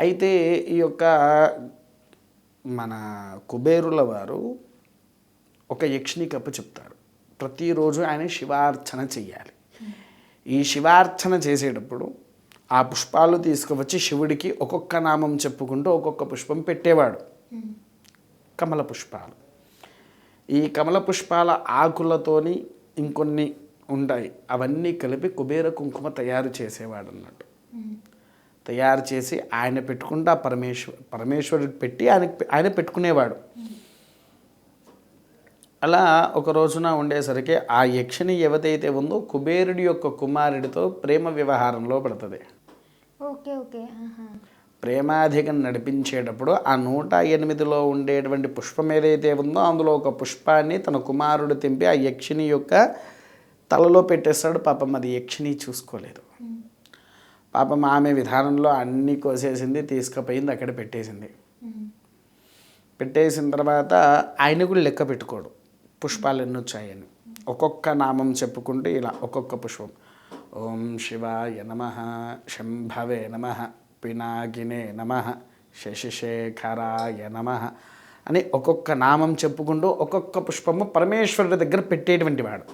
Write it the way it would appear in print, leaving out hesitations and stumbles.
అయితే ఈ యొక్క మన కుబేరుల వారు ఒక యక్షిణికి అప్పు చెప్తారు. ప్రతిరోజు ఆయన శివార్చన చెయ్యాలి. ఈ శివార్చన చేసేటప్పుడు ఆ పుష్పాలు తీసుకువచ్చి శివుడికి ఒక్కొక్క నామం చెప్పుకుంటూ ఒక్కొక్క పుష్పం పెట్టేవాడు. కమల పుష్పాలు. ఈ కమల పుష్పాల ఆకులతోని ఇంకొన్ని ఉంటాయి, అవన్నీ కలిపి కుబేర కుంకుమ తయారు చేసేవాడు అన్నట్టు. తయారు చేసి ఆయన పెట్టుకుంటూ పరమేశ్వరుడికి పెట్టి ఆయన పెట్టుకునేవాడు. అలా ఒక రోజున ఉండేసరికి ఆ యక్షిణి ఎవరైతే ఉందో కుబేరుడి యొక్క కుమారుడితో ప్రేమ వ్యవహారంలో పడుతుంది. Okay okay. ప్రేమాధికం నడిపించేటప్పుడు ఆ 108లో ఉండేటువంటి పుష్పం ఏదైతే ఉందో అందులో ఒక పుష్పాన్ని తన కుమారుడు తెంపి ఆ యక్షిణి యొక్క తలలో పెట్టేస్తాడు. పాపం అది యక్షిణి చూసుకోలేదు. పాపం ఆమె విధానంలో అన్నీ కోసేసింది, తీసుకుపోయింది, అక్కడ పెట్టేసింది. పెట్టేసిన తర్వాత ఆయన కూడా లెక్క పెట్టుకోడు పుష్పాలు ఎన్ని వచ్చాయని. ఒక్కొక్క నామం చెప్పుకుంటూ ఇలా ఒక్కొక్క పుష్పం, ఓం శివాయ నమః, శంభవే నమః, పినాకినే నమః, శశిశేఖరాయ నమః అని ఒక్కొక్క నామం చెప్పుకుంటూ ఒక్కొక్క పుష్పము పరమేశ్వరుడి దగ్గర పెట్టేటువంటి వాడు.